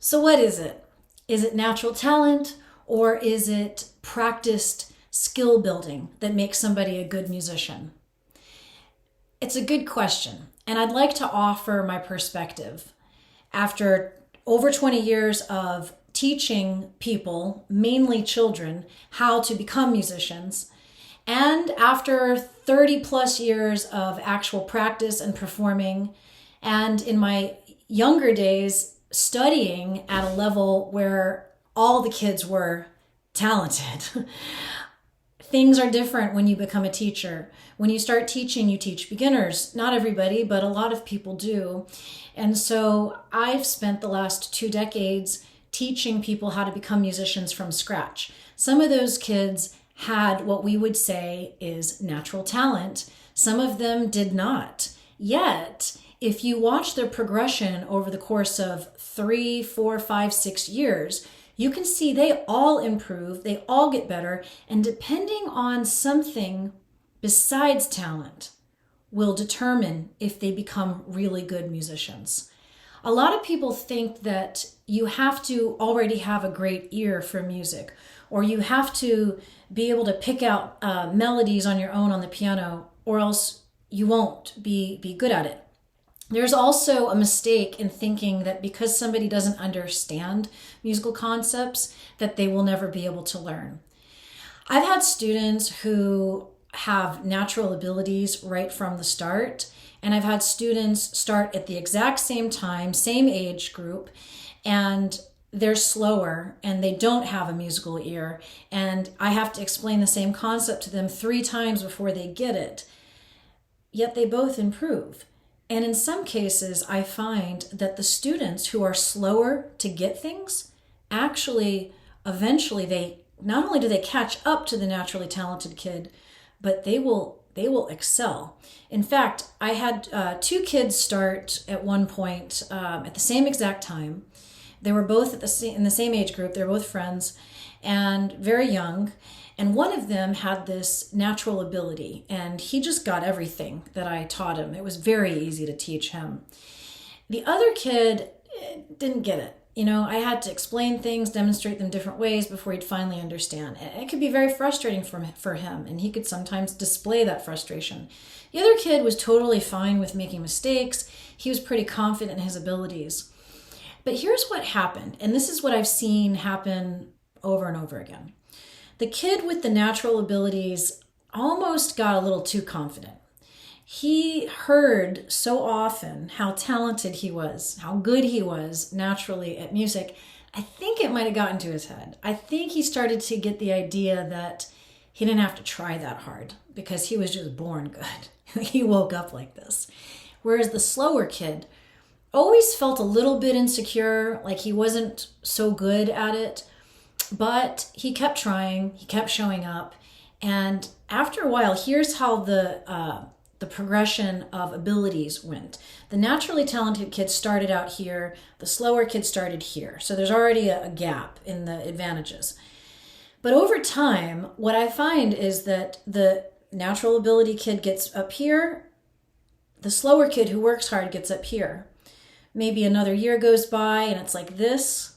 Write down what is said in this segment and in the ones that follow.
So what is it? Is it natural talent or is it practiced skill building that makes somebody a good musician? It's a good question, and I'd like to offer my perspective. After over 20 years of teaching people, mainly children, how to become musicians, and after 30 plus years of actual practice and performing, and in my younger days, studying at a level where all the kids were talented. Things are different when you become a teacher. When you start teaching, you teach beginners. Not everybody, but a lot of people do. And so I've spent the last 2 decades teaching people how to become musicians from scratch. Some of those kids had what we would say is natural talent. Some of them did not. Yet, if you watch their progression over the course of 3, 4, 5, 6 years, you can see they all improve, they all get better, and depending on something besides talent will determine if they become really good musicians. A lot of people think that you have to already have a great ear for music, or you have to be able to pick out melodies on your own on the piano, or else you won't be good at it. There's also a mistake in thinking that because somebody doesn't understand musical concepts, that they will never be able to learn. I've had students who have natural abilities right from the start, and I've had students start at the exact same time, same age group, and they're slower and they don't have a musical ear, and I have to explain the same concept to them 3 times before they get it. Yet they both improve. And in some cases, I find that the students who are slower to get things, actually, eventually, they not only do they catch up to the naturally talented kid, but they will excel. In fact, I had 2 kids start at one point at the same exact time. They were both in the same age group. They're both friends and very young. And one of them had this natural ability, and he just got everything that I taught him. It was very easy to teach him. The other kid didn't get it. I had to explain things, demonstrate them different ways before he'd finally understand. It could be very frustrating for him, and he could sometimes display that frustration. The other kid was totally fine with making mistakes. He was pretty confident in his abilities. But here's what happened, and this is what I've seen happen over and over again. The kid with the natural abilities almost got a little too confident. He heard so often how talented he was, how good he was naturally at music. I think it might have gotten to his head. I think he started to get the idea that he didn't have to try that hard because he was just born good. He woke up like this. Whereas the slower kid always felt a little bit insecure, like he wasn't so good at it. But he kept trying, he kept showing up, and after a while, here's how the progression of abilities went. The naturally talented kid started out here, the slower kid started here. So there's already a gap in the advantages. But over time, what I find is that the natural ability kid gets up here, the slower kid who works hard gets up here. Maybe another year goes by and it's like this,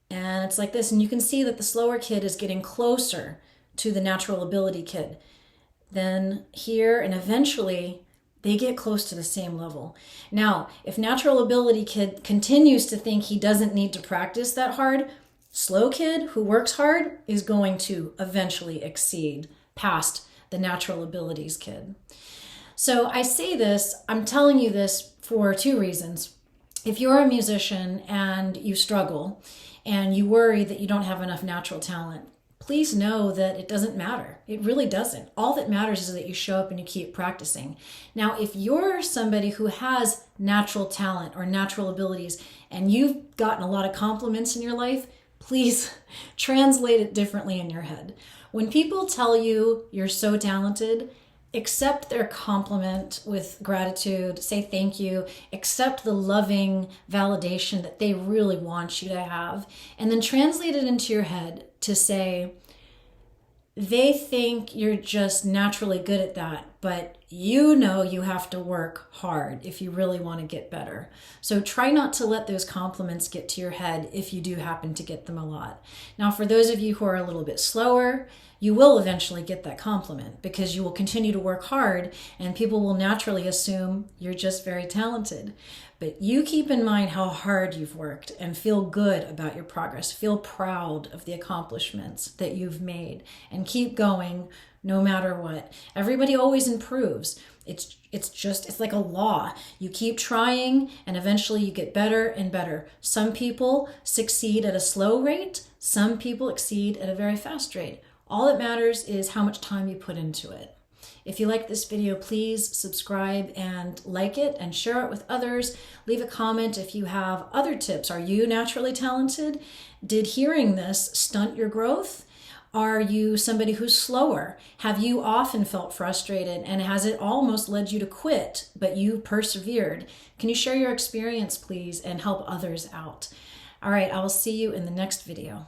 and it's like this, and you can see that the slower kid is getting closer to the natural ability kid. Then here, and eventually they get close to the same level. Now, if natural ability kid continues to think he doesn't need to practice that hard, slow kid who works hard is going to eventually exceed past the natural abilities kid. So I say this, I'm telling you this for 2 reasons. If you're a musician and you struggle, and you worry that you don't have enough natural talent, please know that it doesn't matter. It really doesn't. All that matters is that you show up and you keep practicing. Now, if you're somebody who has natural talent or natural abilities and you've gotten a lot of compliments in your life, please translate it differently in your head. When people tell you you're so talented, accept their compliment with gratitude, say thank you, accept the loving validation that they really want you to have, and then translate it into your head to say, they think you're just naturally good at that, but you know you have to work hard if you really want to get better. So try not to let those compliments get to your head if you do happen to get them a lot. Now, for those of you who are a little bit slower, you will eventually get that compliment because you will continue to work hard and people will naturally assume you're just very talented. But you keep in mind how hard you've worked and feel good about your progress. Feel proud of the accomplishments that you've made and keep going no matter what. Everybody always improves. It's like a law. You keep trying and eventually you get better and better. Some people succeed at a slow rate. Some people exceed at a very fast rate. All that matters is how much time you put into it. If you like this video, please subscribe and like it and share it with others. Leave a comment if you have other tips. Are you naturally talented? Did hearing this stunt your growth? Are you somebody who's slower? Have you often felt frustrated and has it almost led you to quit, but you persevered? Can you share your experience, please, and help others out? All right, I will see you in the next video.